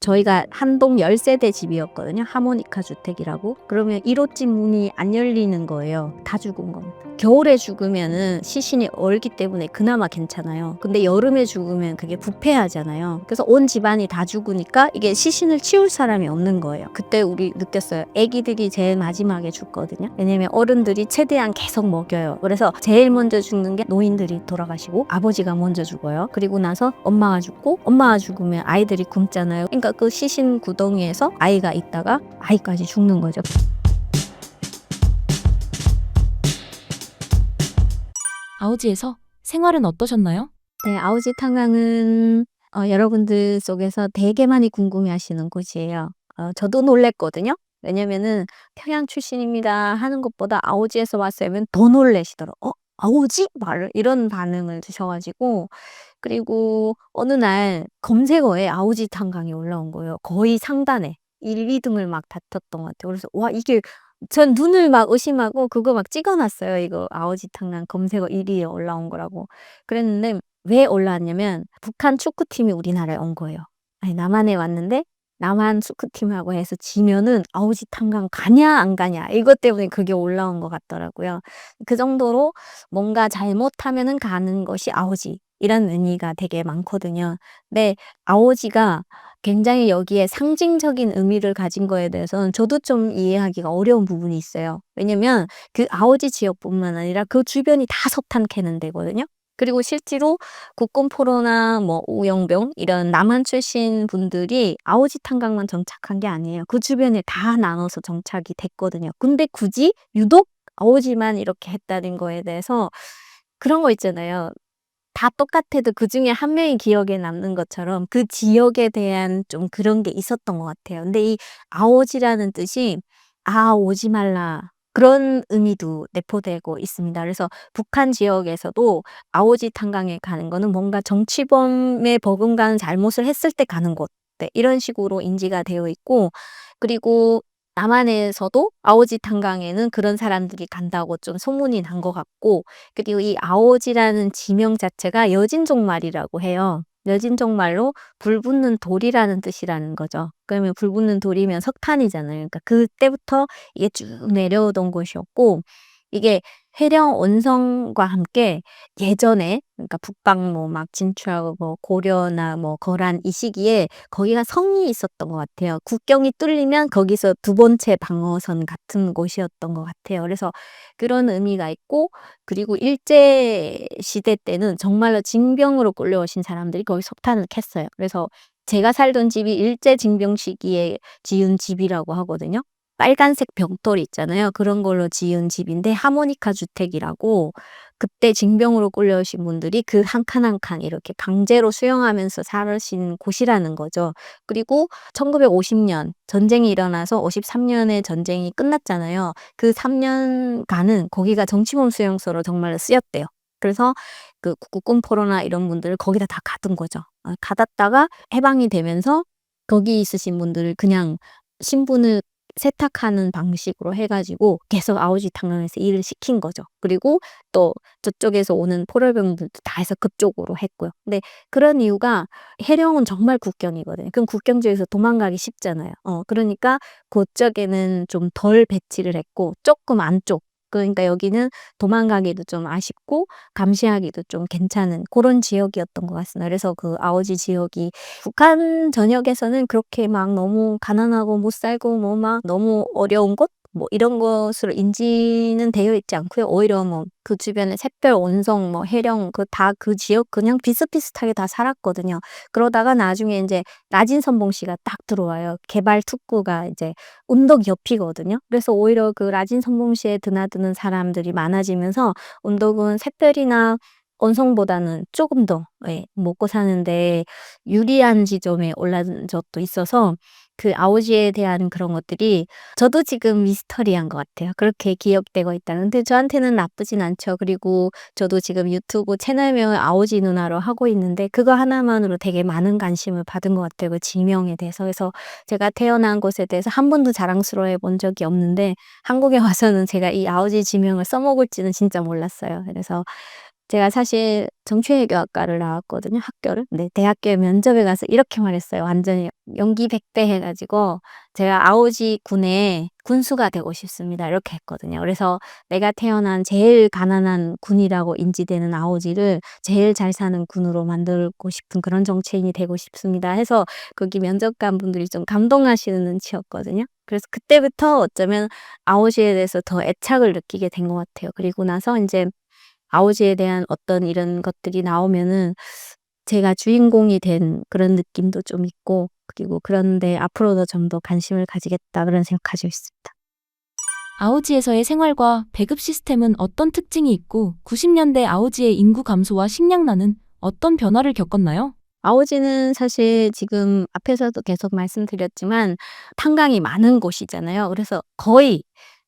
저희가 한 동 10세대 집이었거든요. 하모니카 주택이라고. 그러면 1호집 문이 안 열리는 거예요. 다 죽은 겁니다. 겨울에 죽으면은 시신이 얼기 때문에 그나마 괜찮아요. 근데 여름에 죽으면 그게 부패하잖아요. 그래서 온 집안이 다 죽으니까 이게 시신을 치울 사람이 없는 거예요. 그때 우리 느꼈어요. 아기들이 제일 마지막에 죽거든요. 왜냐면 어른들이 최대한 계속 먹여요. 그래서 제일 먼저 죽는 게 노인들이 돌아가시고 아버지가 먼저 죽어요. 그리고 나서 엄마가 죽고, 엄마가 죽으면 아이들이 굶잖아요. 그러니까 그 시신 구덩이에서 아이가 있다가 아이까지 죽는 거죠. 아우지에서 생활은 어떠셨나요? 네, 아우지 탄광은 여러분들 속에서 되게 많이 궁금해하시는 곳이에요. 저도 놀랬거든요. 왜냐면은 평양 출신입니다 하는 것보다 아오지에서 왔어요 하면 더 놀래시더라고요. 아오지? 말을 이런 반응을 주셔가지고, 그리고 어느 날 검색어에 아오지 탄광이 올라온 거예요. 거의 상단에 1, 2등을 막 다퉜던 것 같아요. 그래서 와, 이게 전 눈을 막 의심하고 그거 막 찍어놨어요. 이거 아오지 탄광 검색어 1위에 올라온 거라고. 그랬는데 왜 올라왔냐면 북한 축구팀이 우리나라에 온 거예요. 아니, 남한에 왔는데 남한 축구팀하고 해서 지면은 아오지 탄광 가냐 안 가냐 이것 때문에 그게 올라온 것 같더라고요. 그 정도로 뭔가 잘못하면은 가는 것이 아오지 이런 의미가 되게 많거든요. 근데 아오지가 굉장히 여기에 상징적인 의미를 가진 거에 대해서는 저도 좀 이해하기가 어려운 부분이 있어요. 왜냐면 그 아오지 지역뿐만 아니라 그 주변이 다 석탄 캐는 데거든요. 그리고 실제로 국군 포로나 뭐 우영병 이런 남한 출신 분들이 아오지 탄광만 정착한 게 아니에요. 그 주변에 다 나눠서 정착이 됐거든요. 근데 굳이 유독 아오지만 이렇게 했다는 거에 대해서 그런 거 있잖아요. 다 똑같아도 그중에 한 명이 기억에 남는 것처럼 그 지역에 대한 좀 그런 게 있었던 것 같아요. 근데 이 아오지라는 뜻이 "아 오지 말라." 그런 의미도 내포되고 있습니다. 그래서 북한 지역에서도 아오지 탄광에 가는 거는 뭔가 정치범에 버금가는 잘못을 했을 때 가는 곳, 네, 이런 식으로 인지가 되어 있고, 그리고 남한에서도 아오지 탄광에는 그런 사람들이 간다고 좀 소문이 난 것 같고, 그리고 이 아오지라는 지명 자체가 여진족 말이라고 해요. 여진족 말로 불 붙는 돌이라는 뜻이라는 거죠. 그러면 불 붙는 돌이면 석탄이잖아요. 그러니까 그때부터 이게 쭉 내려오던 곳이었고, 이게 해령 원성과 함께 예전에, 그러니까 북방로 막 진출하고 뭐 고려나 뭐 거란 이 시기에 거기가 성이 있었던 것 같아요. 국경이 뚫리면 거기서 두 번째 방어선 같은 곳이었던 것 같아요. 그래서 그런 의미가 있고, 그리고 일제 시대 때는 정말로 징병으로 끌려오신 사람들이 거기 석탄을 캤어요. 그래서 제가 살던 집이 일제 징병 시기에 지은 집이라고 하거든요. 빨간색 벽돌 있잖아요. 그런 걸로 지은 집인데 하모니카 주택이라고, 그때 징병으로 끌려오신 분들이 그 한 칸 한 칸 이렇게 강제로 수용하면서 살으신 곳이라는 거죠. 그리고 1950년 전쟁이 일어나서 53년에 전쟁이 끝났잖아요. 그 3년간은 거기가 정치범 수용소로 정말로 쓰였대요. 그래서 그 국군 포로나 이런 분들을 거기다 다 가둔 거죠. 가뒀다가 해방이 되면서 거기 있으신 분들을 그냥 신분을 세탁하는 방식으로 해 가지고 계속 아오지 탄광에서 일을 시킨 거죠. 그리고 또 저쪽에서 오는 포로병들도 다 해서 그쪽으로 했고요. 근데 그런 이유가 해령은 정말 국경이거든요. 그럼 국경 지역에서 도망가기 쉽잖아요. 그러니까 그쪽에는 좀 덜 배치를 했고 쪼끔 안쪽, 그러니까 여기는 도망가기도 좀 아쉽고 감시하기도 좀 괜찮은 고런 지역이었던 것 같습니다. 그래서 그 아오지 지역이 북한 전역에서는 그렇게 막 너무 가난하고 못 살고 뭐 막 너무 어려운 곳 뭐 이런 것으로 인지는 되어 있지 않고요. 오히려 뭐 그 주변에 샛별, 온성, 뭐 해령 그 지역 그냥 비슷비슷하게 다 살았거든요. 그러다가 나중에 인제 라진 선봉시가 딱 들어와요. 개발 특구가 이제 운덕 옆이거든요. 그래서 오히려 그 라진 선봉시에 드나드는 사람들이 많아지면서 운덕은 샛별이나 온성보다는 조금 더, 예, 먹고 사는데 유리한 지점에 올라선 적도 있어서 그 아오지에 대한 그런 것들이 저도 지금 미스터리한 것 같아요. 그렇게 기억되고 있다는. 근데 저한테는 나쁘진 않죠. 그리고 저도 지금 유튜브 채널명을 아오지 누나로 하고 있는데 그거 하나만으로 되게 많은 관심을 받은 것 같아요, 그 지명에 대해서. 그래서 제가 태어난 곳에 대해서 한 번도 자랑스러워해 본 적이 없는데 한국에 와서는 제가 이 아오지 지명을 써먹을지는 진짜 몰랐어요. 그래서 제가 사실 정치외교학과를 나왔거든요, 학교를. 네, 대학교에 면접에 가서 이렇게 말했어요. 완전히 연기백배 가지고 제가 아오지 군의 군수가 되고 싶습니다. 이렇게 했거든요. 그래서 내가 태어난 제일 가난한 군이라고 인지되는 아오지를 제일 잘 사는 군으로 만들고 싶은 그런 정치인이 되고 싶습니다 해서 거기 면접관 분들이 좀 감동하시는 눈치였거든요. 그래서 그때부터 어쩌면 아오지에 대해서 더 애착을 느끼게 된 것 같아요. 그리고 나서 인제 아오지에 대한 어떤 이런 것들이 나오면은 제가 주인공이 된 그런 느낌도 좀 있고, 그리고 그런데 '앞으로도 좀 더 관심을 가지겠다.' 그런 생각 가지고 있습니다. 아오지에서의 생활과 배급 시스템은 어떤 특징이 있고 90년대 아오지의 인구 감소와 식량난은 어떤 변화를 겪었나요? 아오지는 사실 지금 앞에서도 계속 말씀드렸지만 탄광이 많은 곳이잖아요. 그래서 거의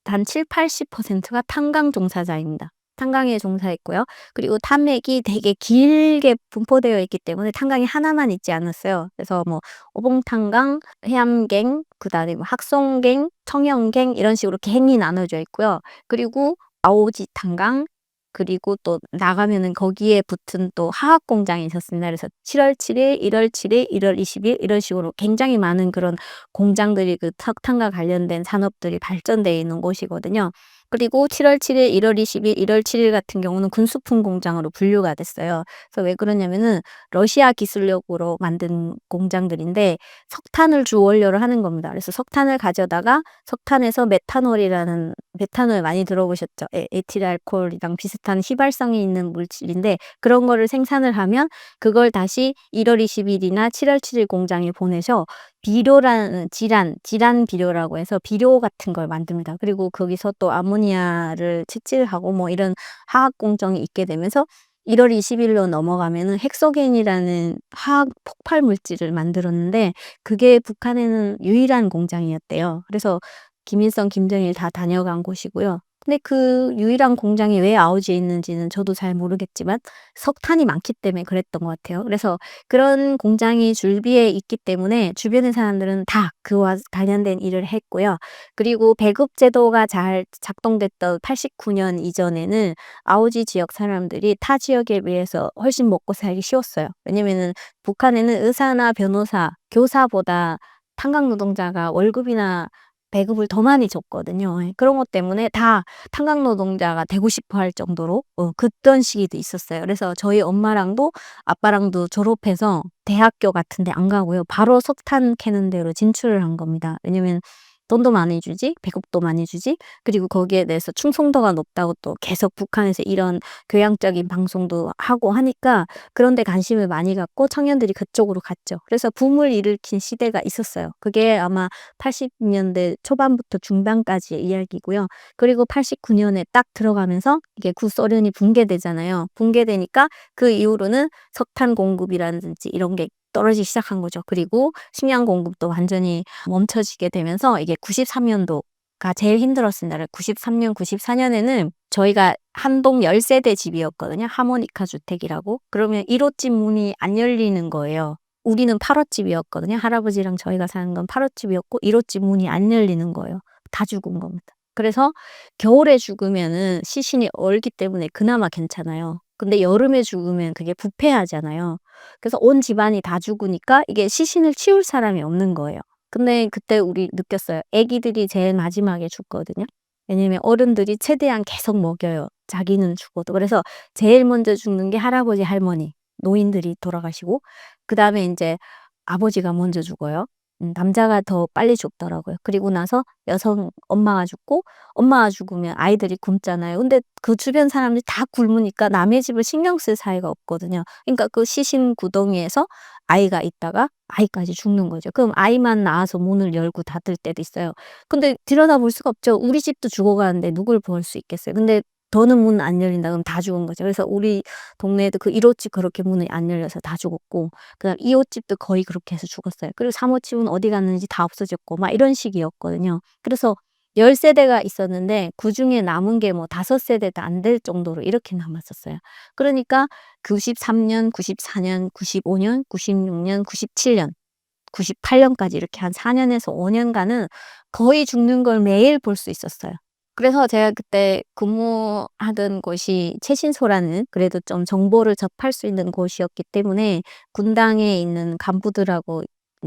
한 70~80%가 탄광 종사자입니다. 탄광에 종사했고요. 그리고 탄맥이 되게 길게 분포되어 있기 때문에 탄광이 하나만 있지 않았어요. 그래서 뭐 오봉탄광, 해암갱, 그다음에 뭐 학송갱, 청영갱 이런 식으로 갱이 나눠져 있고요. 그리고 아오지 탄광, 그리고 또 나가면은 거기에 붙은 또 화학 공장이 있었습니다. 그래서 7월 7일, 1월 7일, 1월 20일 이런 식으로 굉장히 많은 그런 공장들이 그 석탄과 관련된 산업들이 발전되어 있는 곳이거든요. 그리고 7월 7일, 1월 20일, 1월 7일 같은 경우는 군수품 공장으로 분류가 됐어요. 그래서 왜 그러냐면은 러시아 기술력으로 만든 공장들인데 석탄을 주 원료로 하는 겁니다. 그래서 석탄을 가져다가 석탄에서 메탄올이라는, 메탄올 많이 들어보셨죠? 에틸알코올이랑 비슷한 휘발성이 있는 물질인데 그런 거를 생산을 하면 그걸 다시 1월 20일이나 7월 7일 공장에 보내서 비료라는 질환 비료라고 해서 비료 같은 걸 만듭니다. 그리고 거기서 또 아모니아를 채취하고 뭐 이런 화학 공정이 있게 되면서 1월 20일로 넘어가면은 헥소겐이라는 화학 폭발 물질을 만들었는데 그게 북한에는 유일한 공장이었대요. 그래서 김일성, 김정일 다 다녀간 곳이고요. 근데 그 유일한 공장이 왜 아오지에 있는지는 저도 잘 모르겠지만 석탄이 많기 때문에 그랬던 것 같아요. 그래서 그런 공장이 줄비에 있기 때문에 주변의 사람들은 다 그와 관련된 일을 했고요. 그리고 배급 제도가 잘 작동됐던 89년 이전에는 아오지 지역 사람들이 타 지역에 비해서 훨씬 먹고 살기 쉬웠어요. 왜냐면은 북한에는 의사나 변호사, 교사보다 탄광 노동자가 월급이나 배급을 더 많이 줬거든요. 예. 그런 것 때문에 다 탄광 노동자가 되고 싶어 할 정도로 그던 시기도 있었어요. 그래서 저희 엄마랑도 아빠랑도 졸업해서 대학교 같은 데 안 가고요. 바로 석탄 캐는 데로 진출을 한 겁니다. 왜냐면 돈도 많이 주지, 배급도 많이 주지, 그리고 거기에 대해서 충성도가 높다고 또 계속 북한에서 이런 교양적인 방송도 하고 하니까 그런 데 관심을 많이 갖고 청년들이 그쪽으로 갔죠. 그래서 붐을 일으킨 시대가 있었어요. 그게 아마 80년대 초반부터 중반까지의 이야기고요. 그리고 89년에 딱 들어가면서 이게 구소련이 붕괴되잖아요. 붕괴되니까 그 이후로는 석탄 공급이라든지 이런 게 떨어지기 시작한 거죠. 그리고 식량 공급도 완전히 멈춰지게 되면서 이게 93년도가 제일 힘들었습니다. 93년, 94년에는 저희가 한 동 10세대 집이었거든요. 하모니카 주택이라고. 그러면 1호 집 문이 안 열리는 거예요. 우리는 8호 집이었거든요. 할아버지랑 저희가 사는 건 8호 집이었고 1호 집 문이 안 열리는 거예요. 다 죽은 겁니다. 그래서 겨울에 죽으면은 시신이 얼기 때문에 그나마 괜찮아요. 근데 여름에 죽으면 그게 부패하잖아요. 그래서 온 집안이 다 죽으니까 이게 시신을 치울 사람이 없는 거예요. 근데 그때 우리 느꼈어요. 아기들이 제일 마지막에 죽거든요. 왜냐면 어른들이 최대한 계속 먹여요, 자기는 죽어도. 그래서 제일 먼저 죽는 게 할아버지, 할머니, 노인들이 돌아가시고 그다음에 인제 아버지가 먼저 죽어요. 남자가 더 빨리 죽더라고요. 그리고 나서 여성 엄마가 죽고, 엄마가 죽으면 아이들이 굶잖아요. 근데 그 주변 사람들이 다 굶으니까 남의 집을 신경 쓸 사이가 없거든요. 그러니까 그 시신 구덩이에서 아이가 있다가 아이까지 죽는 거죠. 그럼 아이만 나와서 문을 열고 닫을 때도 있어요. 근데 들여다볼 수가 없죠. 우리 집도 죽어가는데 누굴 볼 수 있겠어요. 근데 더는 문 안 열린다 그러면 다 죽은 거죠. 그래서 우리 동네에도 그 1 호집 그렇게 문이 안 열려서 다 죽었고, 그다음 2 호집도 거의 그렇게 해서 죽었어요. 그리고 3 호집은 어디 갔는지 다 없어졌고 막 이런 식이었거든요. 그래서 10세대가 있었는데 그중에 남은 게 뭐 5세대도 안 될 정도로 이렇게 남았었어요. 그러니까 93년, 94년, 95년, 96년, 97년, 98년까지 이렇게 한 4년에서 5년간은 거의 죽는 걸 매일 볼 수 있었어요. 그래서 제가 그때 근무하던 곳이 최신소라는 그래도 좀 정보를 접할 수 있는 곳이었기 때문에 군당에 있는 간부들하고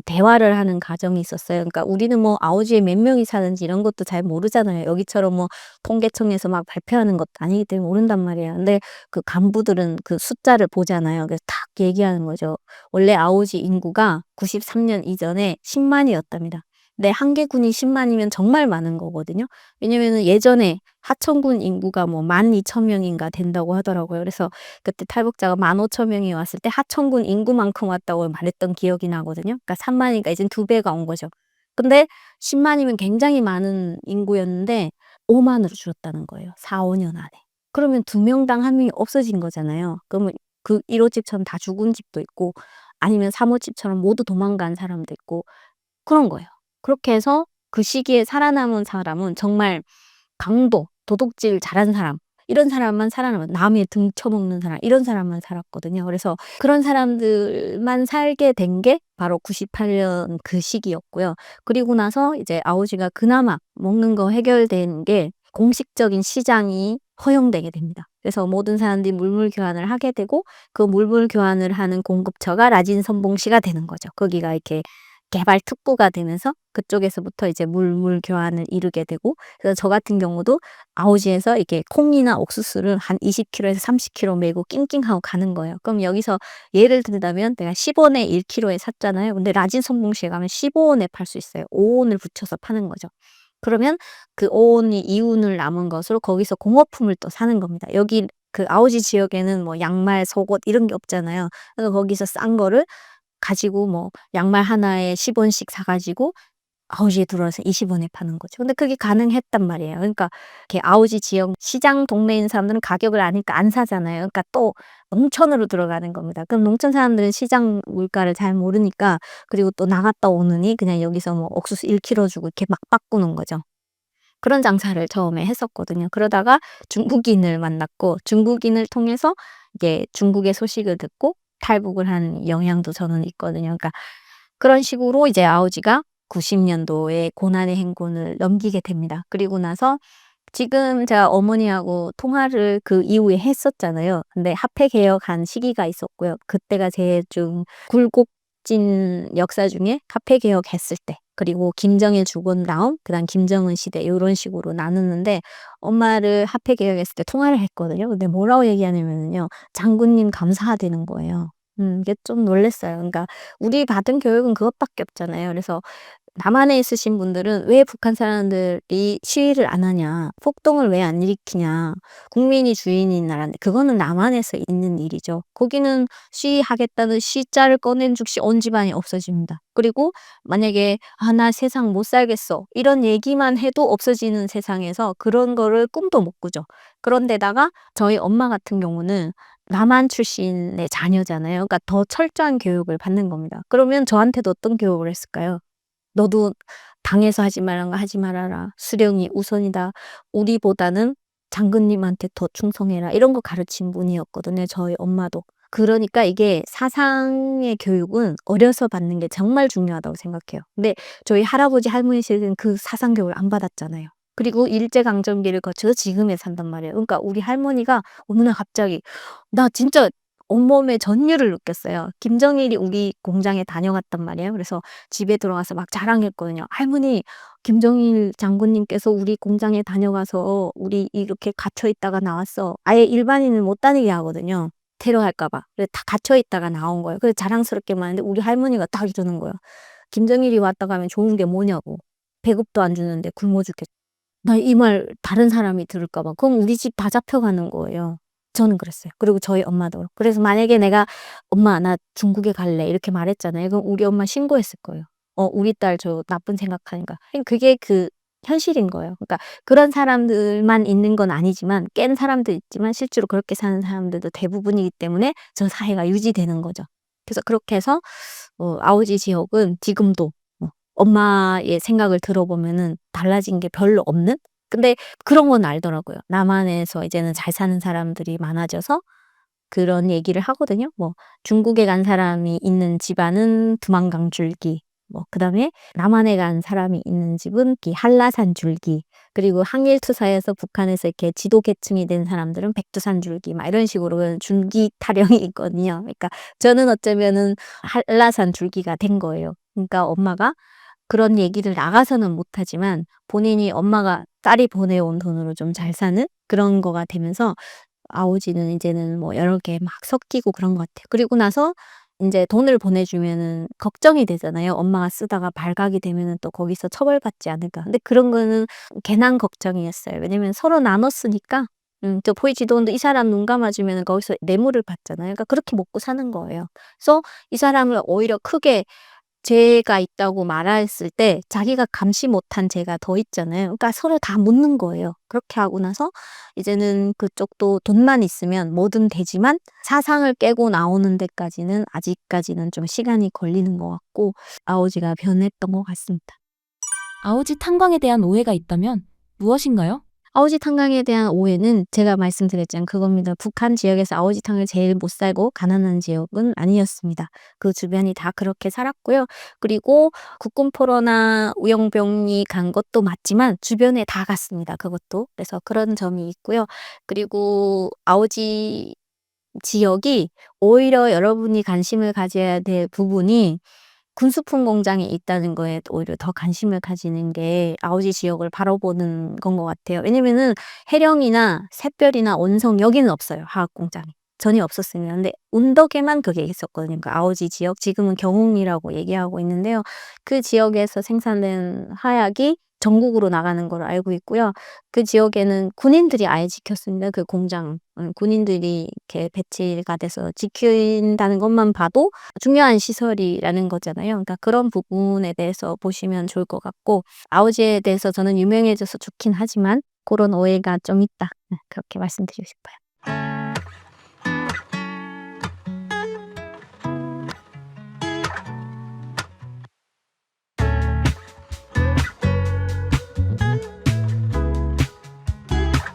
대화를 하는 과정이 있었어요. 그러니까 우리는 뭐 아우지에 몇 명이 사는지 이런 것도 잘 모르잖아요. 여기처럼 뭐 통계청에서 막 발표하는 것도 아니기 때문에 모른단 말이에요. 근데 그 간부들은 그 숫자를 보잖아요. 그래서 탁 얘기하는 거죠. 원래 아우지 인구가 93년 이전에 10만이었답니다. 근데 한개군이 10만이면 정말 많은 거거든요. 왜냐면은 예전에 하천군 인구가 뭐 12,000명인가 된다고 하더라고요. 그래서 그때 탈북자가 15,000명이 왔을 때 하천군 인구만큼 왔다고 말했던 기억이 나거든요. 그러니까 3만이니까 이젠 2배가 온 거죠. 근데 10만이면 굉장히 많은 인구였는데 5만으로 줄었다는 거예요. 4-5년 안에. 그러면 2명당 1명이 없어진 거잖아요. 그러면 그 1 호집처럼 다 죽은 집도 있고 아니면 3 호집처럼 모두 도망간 사람도 있고 그런 거예요. 그렇게 해서 그 시기에 살아남은 사람은 정말 강도, 도둑질 잘한 사람 이런 사람만 살아남아 남의 등 쳐먹는 사람 이런 사람만 살았거든요. 그래서 그런 사람들만 살게 된 게 바로 98년 그 시기였고요. 그리고 나서 이제 아오지가 그나마 먹는 거 해결된 게 공식적인 시장이 허용되게 됩니다. 그래서 모든 사람들이 물물 교환을 하게 되고 그 물물 교환을 하는 공급처가 라진 선봉시가 되는 거죠. 거기가 이렇게 개발 특구가 되면서 그쪽에서부터 이제 물물 교환을 이루게 되고 그래서 저 같은 경우도 아오지에서 이렇게 콩이나 옥수수를 한 20kg에서 30kg 메고 낑낑하고 가는 거예요. 그럼 여기서 예를 든다면 내가 10원에 1kg에 샀잖아요. 근데 라진 선봉시에 가면 15원에 팔 수 있어요. 5원을 붙여서 파는 거죠. 그러면 그 5원이 이윤을 남은 것으로 거기서 공업품을 또 사는 겁니다. 여기 그 아오지 지역에는 뭐 양말, 속옷 이런 게 없잖아요. 그래서 거기서 싼 거를 가지고 뭐 양말 하나에 10원씩 사 가지고 아우지에 들어와서 20원에 파는 거죠. 근데 그게 가능했단 말이에요. 그러니까 이렇게 아우지 지역 시장 동네에 있는 사람들은 가격을 아니까 안 사잖아요. 그러니까 또 농촌으로 들어가는 겁니다. 그럼 농촌 사람들은 시장 물가를 잘 모르니까 그리고 또 나갔다 오느니 그냥 여기서 뭐 옥수수 1kg 주고 이렇게 막 바꾸는 거죠. 그런 장사를 처음에 했었거든요. 그러다가 중국인을 만났고 중국인을 통해서 이게 중국의 소식을 듣고 탈북을 한 영향도 저는 있거든요. 그러니까 그런 식으로 이제 아오지가 90년도에 고난의 행군을 넘기게 됩니다. 그리고 나서 지금 제가 어머니하고 통화를 그 이후에 했었잖아요. 근데 화폐 개혁한 시기가 있었고요. 그때가 제일 좀 굴곡진 역사 중에 화폐 개혁했을 때 그리고 김정일 죽은 다음 그다음 김정은 시대 요런 식으로 나누는데 엄마를 화폐 개혁했을 때 통화를 했거든요. 근데 뭐라고 얘기하냐면요. 장군님 감사하다는 거예요. 이게 좀 놀랐어요. 그러니까 우리 받은 교육은 그것밖에 없잖아요. 그래서 남한에 있으신 분들은 "왜 북한 사람들이 시위를 안 하냐. 폭동을 왜 안 일으키냐. 국민이 주인인 나라인데." 그거는 남한에서 있는 일이죠. 거기는 시위하겠다는 시자를 꺼낸 즉시 온 집안이 없어집니다. 그리고 만약에 "아 나 세상 못 살겠어." 이런 얘기만 해도 없어지는 세상에서 그런 거를 꿈도 못 꾸죠. 그런데다가 저희 엄마 같은 경우는 남한 출신의 자녀잖아요. 그러니까 더 철저한 교육을 받는 겁니다. 그러면 저한테도 어떤 교육을 했을까요? "너도 당에서 하지 말란 거 하지 말아라. 수령이 우선이다. 우리보다는 장군님한테 더 충성해라." 이런 거 가르친 분이었거든요, 저희 엄마도. 그러니까 이게 사상의 교육은 어려서 받는 게 정말 중요하다고 생각해요. 근데 저희 할아버지 할머니 세대는 그 사상 교육을 안 받았잖아요. 그리고 일제 강점기를 거쳐서 지금에 산단 말이에요. 그러니까 우리 할머니가 어느 날 갑자기 나 진짜 온몸에 전율을 느꼈어요. 김정일이 우리 공장에 다녀갔단 말이에요. 그래서 집에 들어가서 막 자랑했거든요. "할머니 김정일 장군님께서 우리 공장에 다녀가서 우리 이렇게 갇혀 있다가 나왔어." 아예 일반인은 못 다니게 하거든요, 테러할까 봐. 그래서 다 갇혀 있다가 나온 거예요. 그래서 자랑스럽게 말하는데 우리 할머니가 딱 이러는 거예요. "김정일이 왔다 가면 좋은 게 뭐냐고. 배급도 안 주는데 굶어 죽겠" 나 이 말 다른 사람이 들을까 봐. 그럼 우리 집 다 잡혀가는 거예요. 저는 그랬어요. 그리고 저희 엄마도. 그래서 만약에 내가 "엄마 나 중국에 갈래." 이렇게 말했잖아요. 그럼 우리 엄마 신고했을 거예요. 우리 딸 저 나쁜 생각하니까. 그게 그 현실인 거예요. 그러니까 그런 사람들만 있는 건 아니지만 깬 사람도 있지만 실제로 그렇게 사는 사람들도 대부분이기 때문에 저 사회가 유지되는 거죠. 그래서 그렇게 해서 아오지 지역은 지금도 엄마의 생각을 들어보면은 달라진 게 별로 없는? 근데 그런 건 알더라고요. 남한에서 이제는 잘 사는 사람들이 많아져서 그런 얘기를 하거든요. 뭐 중국에 간 사람이 있는 집안은 두만강 줄기, 뭐 그다음에 남한에 간 사람이 있는 집은 이 한라산 줄기, 그리고 항일 투사에서 북한에서 이렇게 지도 계층이 된 사람들은 백두산 줄기 막 이런 식으로 줄기 타령이 있거든요. 그러니까 저는 어쩌면은 한라산 줄기가 된 거예요. 그러니까 엄마가 그런 얘기를 나가서는 못하지만 본인이 엄마가 딸이 보내온 돈으로 좀 잘 사는 그런 거가 되면서 아오지는 이제는 뭐 여러 개 막 섞이고 그런 것 같아요. 그리고 나서 인제 돈을 보내주면은 걱정이 되잖아요. 엄마가 쓰다가 발각이 되면은 또 거기서 처벌받지 않을까. 근데 그런 거는 괜한 걱정이었어요. 왜냐면 서로 나눴으니까 저 보이지도 않는데 이 사람 눈 감아주면은 거기서 뇌물을 받잖아요. 그러니까 그렇게 먹고 사는 거예요. 그래서 이 사람을 오히려 크게 죄가 있다고 말했을 때 자기가 감시 못한 죄가 더 있잖아요. 그러니까 서로 다 묻는 거예요. 그렇게 하고 나서 이제는 그쪽도 돈만 있으면 뭐든 되지만 사상을 깨고 나오는 데까지는 아직까지는 좀 시간이 걸리는 것 같고 아오지가 변했던 것 같습니다. 아오지 탄광에 대한 오해가 있다면 무엇인가요? 아오지 탄광에 대한 오해는 제가 말씀드렸지만 그겁니다. 북한 지역에서 아오지 탕을 제일 못 살고 가난한 지역은 아니었습니다. 그 주변이 다 그렇게 살았고요. 그리고 국군 포로나 우영병이 간 것도 맞지만 주변에 다 갔습니다. 그것도. 그래서 그런 점이 있고요. 그리고 아오지 지역이 오히려 여러분이 관심을 가져야 될 부분이 군수품 공장이 있다는 거에 오히려 더 관심을 가지는 게 아오지 지역을 바라보는 건 것 같아요. 왜냐면은 해령이나 샛별이나 온성 여기는 없어요, 화학 공장이. 전혀 없었습니다. 근데 운덕에만 그게 있었거든요. 그 아오지 지역, 지금은 경웅이라고 얘기하고 있는데요. 그 지역에서 생산된 화약이 전국으로 나가는 걸로 알고 있고요. 그 지역에는 군인들이 아예 지켰습니다, 그 공장. 군인들이 이렇게 배치가 돼서 지킨다는 것만 봐도 중요한 시설이라는 거잖아요. 그러니까 그런 부분에 대해서 보시면 좋을 것 같고 아오지에 대해서 저는 유명해져서 좋긴 하지만 그런 오해가 좀 있다. 그렇게 말씀드리고 싶어요.